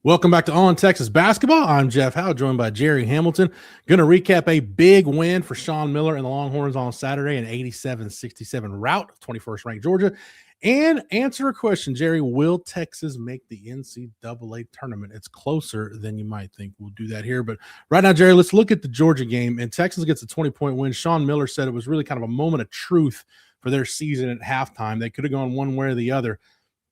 Welcome back to On Texas Basketball. I'm Jeff Howe, joined by Gerry Hamilton. Going to recap a big win for Sean Miller and the Longhorns on Saturday, an 87-67 rout of 21st ranked Georgia, and answer a question, Gerry. Will Texas make the NCAA tournament? It's closer than you might think. We'll do that here. But right now, Gerry, let's look at the Georgia game. And Texas gets a 20-point win. Sean Miller said it was really kind of a moment of truth for their season at halftime. They could have gone one way or the other.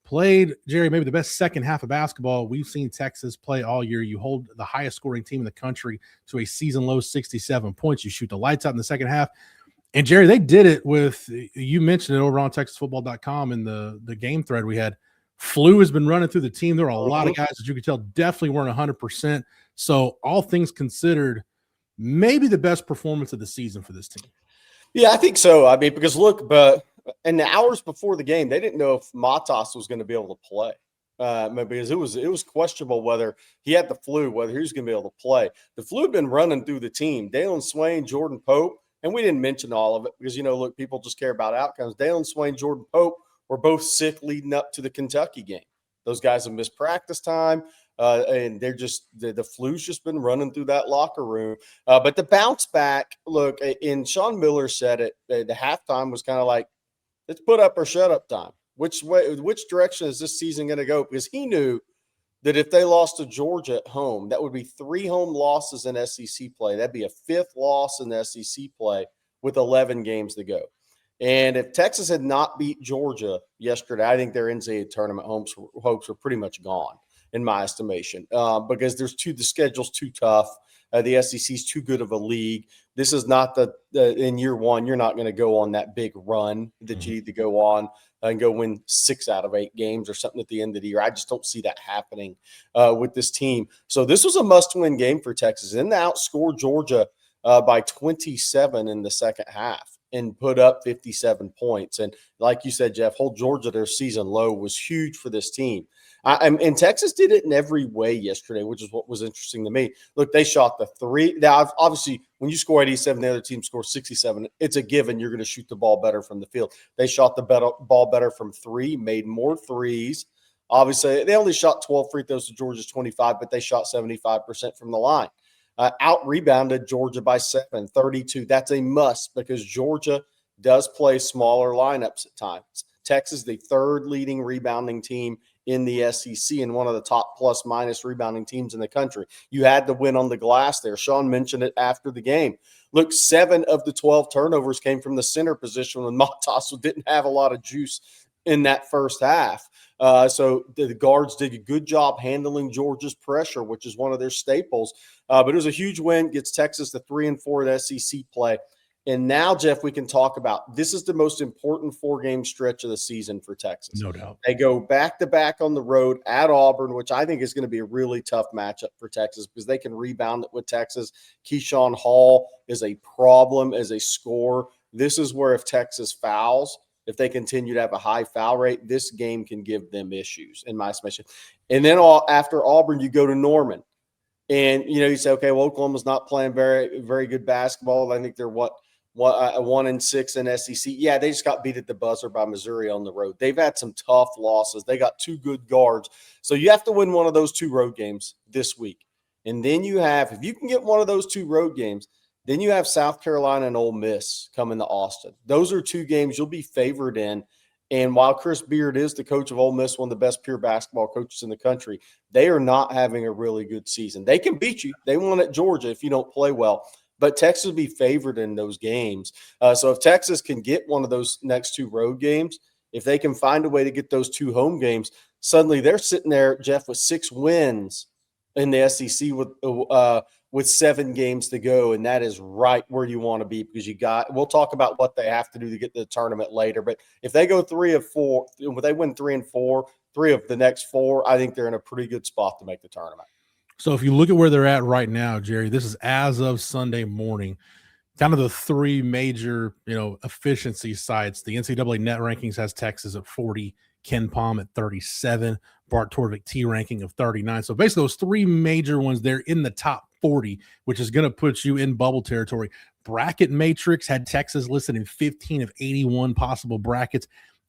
Played, Gerry, maybe the best second half of basketball we've seen Texas play all year. You hold the highest scoring team in the country to a season low 67 points. You shoot the lights out in the second half. And, Gerry, they did it with, you mentioned it over on TexasFootball.com in the game thread we had. Flu has been running through the team. There are a lot of guys that you could tell definitely weren't 100%. So all things considered, maybe the best performance of the season for this team. Yeah, I think so. I mean, because look, but in the hours before the game, they didn't know if Matas was going to be able to play because it was questionable whether he had the flu, whether he was going to be able to play. The flu had been running through the team. Dalen Swain, Jordan Pope, and we didn't mention all of it because, look, people just care about outcomes. Dalen Swain, Jordan Pope were both sick leading up to the Kentucky game. Those guys have missed practice time. And they're just the flu's just been running through that locker room. But the bounce back, look, and Sean Miller said it, the halftime was kind of like, let's put up or shut up time. Which direction is this season going to go? Because he knew that if they lost to Georgia at home, that would be 3 home losses in SEC play. That'd be a 5th loss in the SEC play with 11 games to go. And if Texas had not beat Georgia yesterday, I think their NCAA tournament hopes were pretty much gone, in my estimation, because the schedule's too tough. The SEC's too good of a league. This is not in year one, you're not going to go on that big run that you need to go on and go win 6 out of 8 games or something at the end of the year. I just don't see that happening with this team. So this was a must-win game for Texas. And they outscored Georgia by 27 in the second half and put up 57 points. And like you said, Jeff, hold Georgia their season low was huge for this team. And Texas did it in every way yesterday, which is what was interesting to me. Look, they shot the 3. Now, obviously, when you score 87, the other team scores 67, it's a given you're going to shoot the ball better from the field. They shot the ball better from 3, made more threes. Obviously, they only shot 12 free throws to Georgia's 25, but they shot 75% from the line. Out-rebounded Georgia by 7, 32. That's a must because Georgia does play smaller lineups at times. Texas, the 3rd leading rebounding team in the SEC and one of the top plus-minus rebounding teams in the country. You had to win on the glass there. Sean mentioned it after the game. Look, 7 of the 12 turnovers came from the center position when Matas didn't have a lot of juice in that first half. So the guards did a good job handling Georgia's pressure, which is one of their staples. But it was a huge win, gets Texas to 3-4 at SEC play. And now, Jeff, we can talk about this is the most important 4-game stretch of the season for Texas. No doubt. They go back-to-back on the road at Auburn, which I think is going to be a really tough matchup for Texas because they can rebound it with Texas. Keyshawn Hall is a problem as a scorer. This is where if Texas fouls, if they continue to have a high foul rate, this game can give them issues, in my estimation. And then after Auburn, you go to Norman. And, you say, okay, well, Oklahoma's not playing very, very good basketball. I think they're 1-6 in SEC. Yeah, they just got beat at the buzzer by Missouri on the road. They've had some tough losses. They got 2 good guards. So you have to win one of those 2 road games this week. And then if you can get one of those 2 road games, then you have South Carolina and Ole Miss coming to Austin. Those are 2 games you'll be favored in. And while Chris Beard is the coach of Ole Miss, one of the best pure basketball coaches in the country, they are not having a really good season. They can beat you. They won at Georgia if you don't play well. But Texas will be favored in those games. So if Texas can get one of those next 2 road games, if they can find a way to get those 2 home games, suddenly they're sitting there, Jeff, with 6 wins in the SEC with 7 games to go, and that is right where you want to be because we'll talk about what they have to do to get to the tournament later. But if they go 3 of 4, if they win 3-4, 3 of the next 4, I think they're in a pretty good spot to make the tournament. So if you look at where they're at right now, Gerry, this is as of Sunday morning, kind of the 3 major, efficiency sites. The NCAA net rankings has Texas at 40, Ken Pom at 37, Bart Torvik T ranking of 39. So basically those 3 major ones, they're in the top 40, which is going to put you in bubble territory. Bracket Matrix had Texas listed in 15 of 81 possible brackets.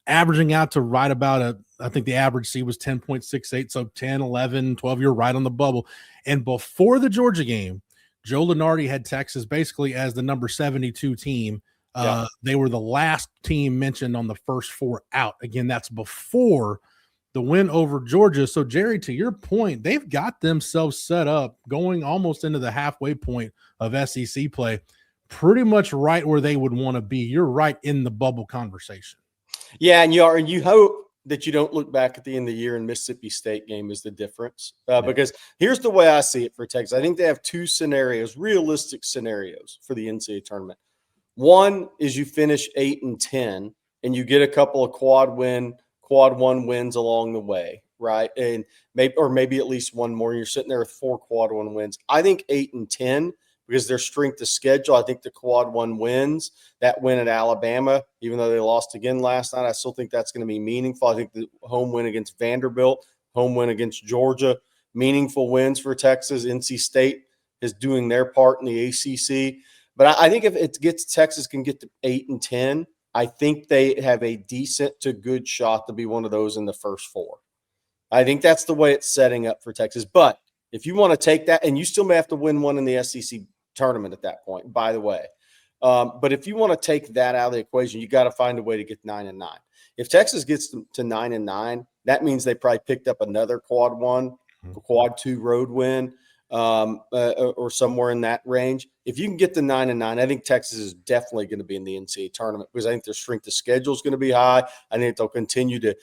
averaging out to right about I think the average seed was 10.68. So 10, 11, 12, you're right on the bubble. And before the Georgia game, Joe Lunardi had Texas basically as the number 72 team. They were the last team mentioned on the first 4 out. Again, that's before the win over Georgia. So, Jerry, to your point, they've got themselves set up going almost into the halfway point of SEC play, pretty much right where they would want to be. You're right in the bubble conversation. Yeah, and you hope that you don't look back at the end of the year and Mississippi State game is the difference. Because here's the way I see it for Texas. I think they have 2 scenarios, realistic scenarios for the NCAA tournament. One is you finish 8-10 and you get a couple of quad 1 wins along the way, right? And maybe at least one more. You're sitting there with 4 quad 1 wins. I think 8-10 because their strength of schedule. I think the quad 1 wins, that win at Alabama, even though they lost again last night, I still think that's going to be meaningful. I think the home win against Vanderbilt, home win against Georgia, meaningful wins for Texas. NC State is doing their part in the ACC. But I think if it gets Texas can get to 8-10, I think they have a decent to good shot to be one of those in the first 4. I think that's the way it's setting up for Texas. But if you want to take that, and you still may have to win one in the SEC tournament at that point, by the way. But if you want to take that out of the equation, you got to find a way to get 9-9. If Texas gets to 9-9, that means they probably picked up another quad 1, quad 2 road win. Or somewhere in that range. If you can get to 9-9, I think Texas is definitely going to be in the NCAA tournament because I think their strength of schedule is going to be high. I think they'll continue to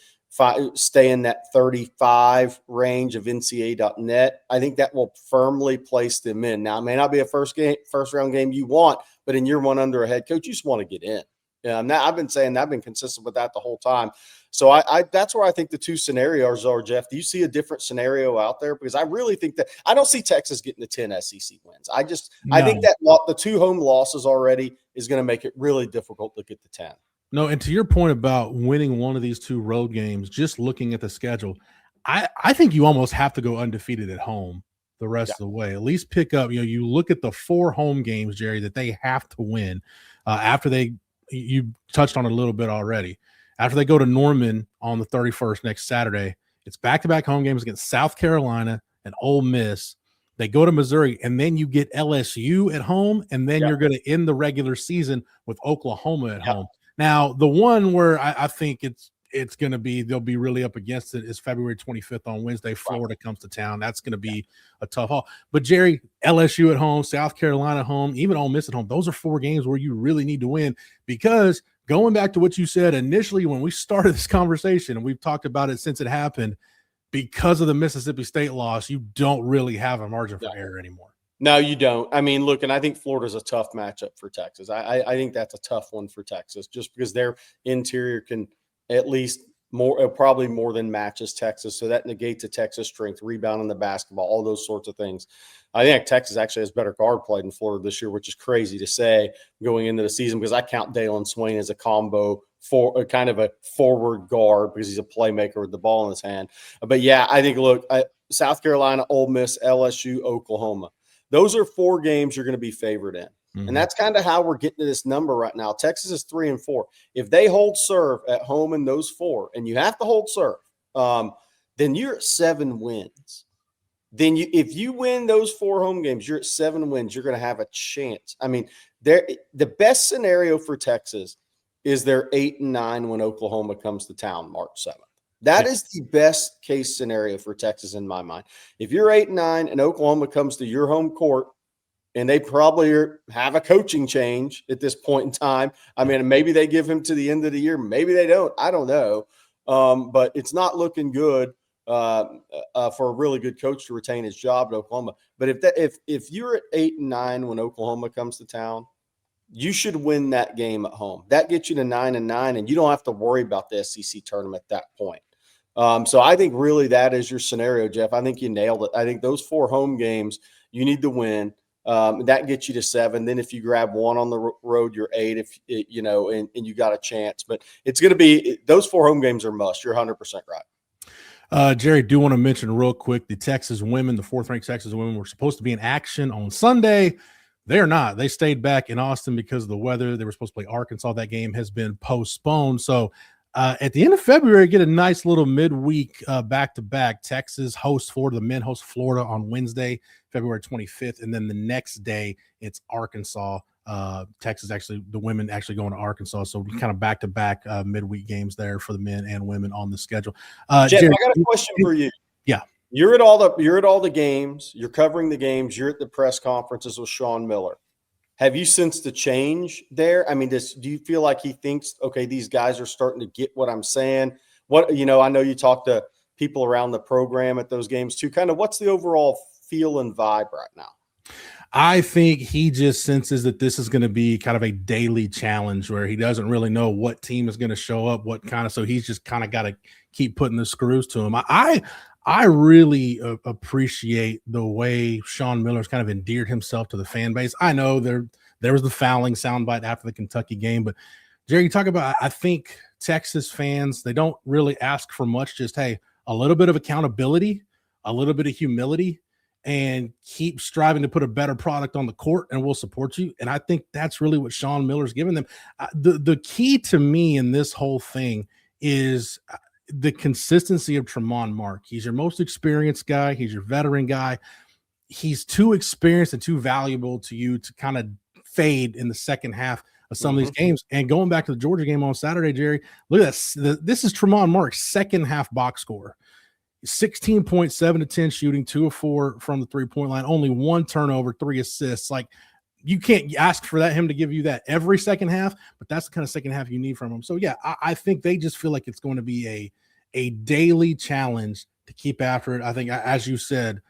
stay in that 35 range of NCAA.net. I think that will firmly place them in. Now, it may not be a first round game you want, but in year 1 under a head coach, you just want to get in. I've been saying I've been consistent with that the whole time. So I that's where I think the 2 scenarios are, Jeff. Do you see a different scenario out there? Because I really think that I don't see Texas getting to 10 SEC wins. I think that the 2 home losses already is going to make it really difficult to get to 10. No, and to your point about winning one of these 2 road games, just looking at the schedule, I think you almost have to go undefeated at home the rest of the way. At least pick up, you look at the 4 home games, Jerry, that they have to win after you touched on it a little bit already. After they go to Norman on the 31st next Saturday, it's back-to-back home games against South Carolina and Ole Miss. They go to Missouri, and then you get LSU at home, and then you're going to end the regular season with Oklahoma at home. Now, the one where I think it's going to be they'll be really up against it is February 25th on Wednesday. Florida comes to town. That's going to be a tough haul. But, Jerry, LSU at home, South Carolina at home, even Ole Miss at home, those are 4 games where you really need to win because – going back to what you said initially when we started this conversation, and we've talked about it since it happened, because of the Mississippi State loss, you don't really have a margin for error anymore. No, you don't. I mean, look, and I think Florida's a tough matchup for Texas. I think that's a tough one for Texas just because their interior can at least probably more than matches Texas. So that negates a Texas strength, rebounding the basketball, all those sorts of things. I think Texas actually has better guard play than Florida this year, which is crazy to say going into the season because I count Dalen Swain as a combo for kind of a forward guard because he's a playmaker with the ball in his hand. But yeah, I think, look, South Carolina, Ole Miss, LSU, Oklahoma. Those are 4 games you're going to be favored in. Mm-hmm. And that's kind of how we're getting to this number right now. Texas is 3-4. If they hold serve at home in those 4, and you have to hold serve, then you're at 7 wins. Then if you win those 4 home games, you're at 7 wins. You're going to have a chance. I mean, the best scenario for Texas is they're 8-9 when Oklahoma comes to town March 7th. That is the best case scenario for Texas in my mind. If you're 8-9 and Oklahoma comes to your home court, and they probably have a coaching change at this point in time. I mean, maybe they give him to the end of the year. Maybe they don't. I don't know. But it's not looking good for a really good coach to retain his job at Oklahoma. But if you're at 8-9 when Oklahoma comes to town, you should win that game at home. That gets you to 9-9, and you don't have to worry about the SEC tournament at that point. So I think really that is your scenario, Jeff. I think you nailed it. I think those 4 home games you need to win. That gets you to 7. Then if you grab 1 on the road, you're 8. If and you got a chance. But it's going to be those 4 home games are must. You're 100% right. Jerry, do want to mention real quick the Texas women, the 4th-ranked Texas women, were supposed to be in action on Sunday. They're not. They stayed back in Austin because of the weather. They were supposed to play Arkansas. That game has been postponed. So At the end of February, get a nice little midweek back-to-back. Texas hosts Florida. The men host Florida on Wednesday, February 25th. And then the next day, it's Arkansas. Texas actually, the women actually going to Arkansas. So kind of back-to-back midweek games there for the men and women on the schedule. Jeff, Jerry, I got a question for you. Yeah. You're at all the games. You're covering the games. You're at the press conferences with Sean Miller. Have you sensed the change there? I mean, do you feel like he thinks, okay, these guys are starting to get what I'm saying? I know you talk to people around the program at those games too. Kind of what's the overall feel and vibe right now? I think he just senses that this is going to be kind of a daily challenge where he doesn't really know what team is going to show up, so he's just kind of got to keep putting the screws to him. I really appreciate the way Sean Miller's kind of endeared himself to the fan base. I know there was the fouling soundbite after the Kentucky game, but Jerry, you talk about, I think Texas fans, they don't really ask for much, just, hey, a little bit of accountability, a little bit of humility, and keep striving to put a better product on the court, and we'll support you. And I think that's really what Sean Miller's given them. The key to me in this whole thing is the consistency of Tremont Mark. He's your most experienced guy. He's your veteran guy. He's too experienced and too valuable to you to kind of fade in the second half of some of these games. And going back to the Georgia game on Saturday, Jerry, look at this. This is Tremont Mark's second half box score. 16.7 to 10 shooting, 2 of 4 from the three-point line, only 1 turnover, 3 assists. Like, you can't ask for him to give you that every second half, but that's the kind of second half you need from him. So, yeah, I think they just feel like it's going to be a daily challenge to keep after it. I think, as you said,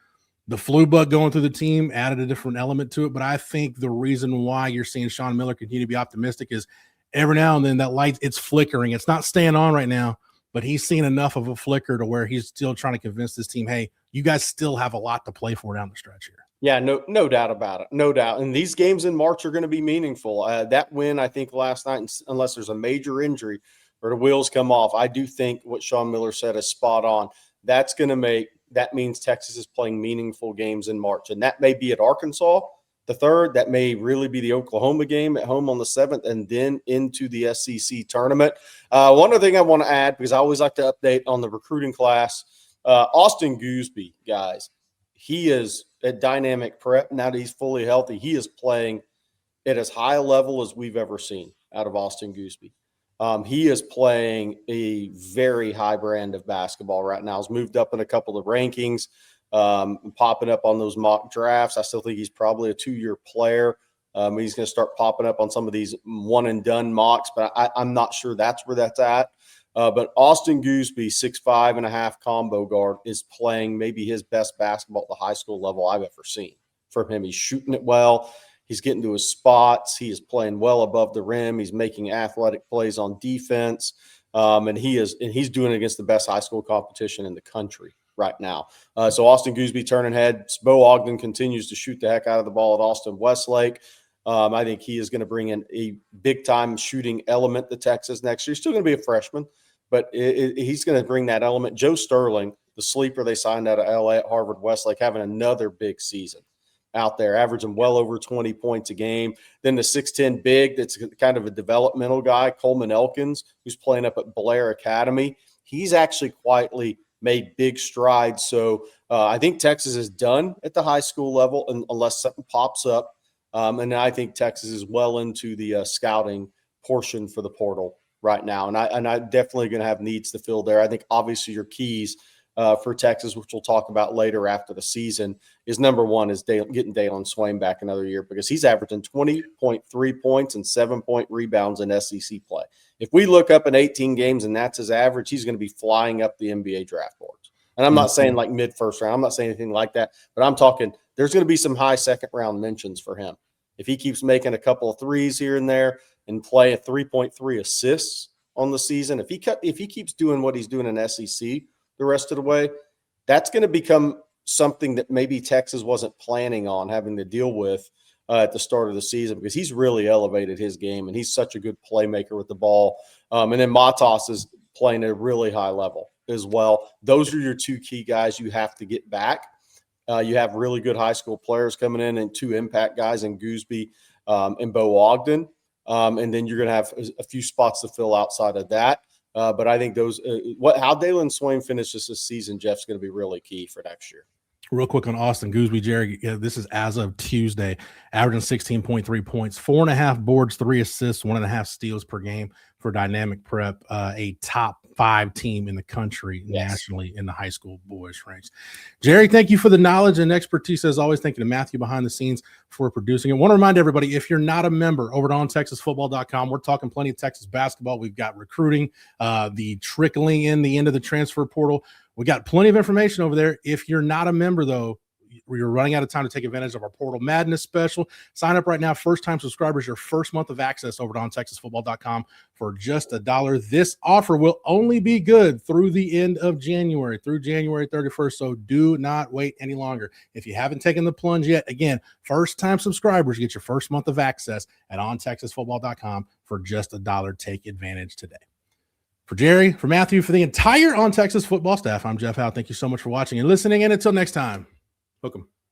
the flu bug going through the team added a different element to it, but I think the reason why you're seeing Sean Miller continue to be optimistic is every now and then that light, it's flickering. It's not staying on right now, but he's seen enough of a flicker to where he's still trying to convince this team, hey, you guys still have a lot to play for down the stretch here. Yeah, no doubt about it. No doubt. And these games in March are going to be meaningful. That win, I think, last night, unless there's a major injury or the wheels come off, I do think what Sean Miller said is spot on. That means Texas is playing meaningful games in March. And that may be at Arkansas, the 3rd. That may really be the Oklahoma game at home on the 7th, and then into the SEC tournament. One other thing I want to add, because I always like to update on the recruiting class, Austin Gooseby, guys, he is at dynamic prep. Now that he's fully healthy, he is playing at as high a level as we've ever seen out of Austin Gooseby. He is playing a very high brand of basketball right now. He's moved up in a couple of rankings, popping up on those mock drafts. I still think he's probably a 2-year player. He's going to start popping up on some of these one-and-done mocks, but I'm not sure that's where that's at. But Austin Gooseby, 6'5.5" combo guard, is playing maybe his best basketball at the high school level I've ever seen from him. He's shooting it well. He's getting to his spots. He is playing well above the rim. He's making athletic plays on defense, and he's doing it against the best high school competition in the country right now. So Austin Gooseby turning heads. Bo Ogden continues to shoot the heck out of the ball at Austin Westlake. I think he is going to bring in a big-time shooting element to Texas next year. He's still going to be a freshman, but he's going to bring that element. Joe Sterling, the sleeper they signed out of L.A. at Harvard Westlake, having another big season out there, averaging well over 20 points a game. Then the 6'10" big that's kind of a developmental guy, Coleman Elkins, who's playing up at Blair Academy. He's actually quietly made big strides. So I think Texas is done at the high school level unless something pops up. And I think Texas is well into the scouting portion for the portal right now. And I definitely going to have needs to fill there. I think obviously your keys for Texas, which we'll talk about later after the season, is number one is getting Dalen Swain back another year, because he's averaging 20.3 points and 7-point rebounds in SEC play. If we look up in 18 games and that's his average, he's going to be flying up the NBA draft boards. And I'm not saying like mid-first round. I'm not saying anything like that. But I'm talking there's going to be some high second-round mentions for him. If he keeps making a couple of threes here and there and play a 3.3 assists on the season, if he keeps doing what he's doing in SEC the rest of the way, that's going to become something that maybe Texas wasn't planning on having to deal with at the start of the season, because he's really elevated his game and he's such a good playmaker with the ball. And then Matas is playing at a really high level as well. Those are your two key guys you have to get back. You have really good high school players coming in and two impact guys in Gooseby and Bo Ogden. And then you're going to have a few spots to fill outside of that. But I think those how Dalen Swain finishes this season, Jeff's going to be really key for next year. Real quick on Austin Gooseby, Jerry, this is as of Tuesday, averaging 16.3 points, 4.5 boards, 3 assists, 1.5 steals per game for Dynamic Prep, a top 5 team in the country nationally in the high school boys ranks. Jerry, thank you for the knowledge and expertise. As always, thank you to Matthew behind the scenes for producing it. I want to remind everybody, if you're not a member over at ontexasfootball.com, we're talking plenty of Texas basketball. We've got recruiting, the trickling in the end of the transfer portal. We got plenty of information over there. If you're not a member, though, you're running out of time to take advantage of our Portal Madness special. Sign up right now. First-time subscribers, your first month of access over to ontexasfootball.com for just $1. This offer will only be good through the end of January, through January 31st, so do not wait any longer. If you haven't taken the plunge yet, again, first-time subscribers get your first month of access at ontexasfootball.com for just $1. Take advantage today. For Jerry, for Matthew, for the entire On Texas football staff, I'm Jeff Howe. Thank you so much for watching and listening. And until next time, hook 'em.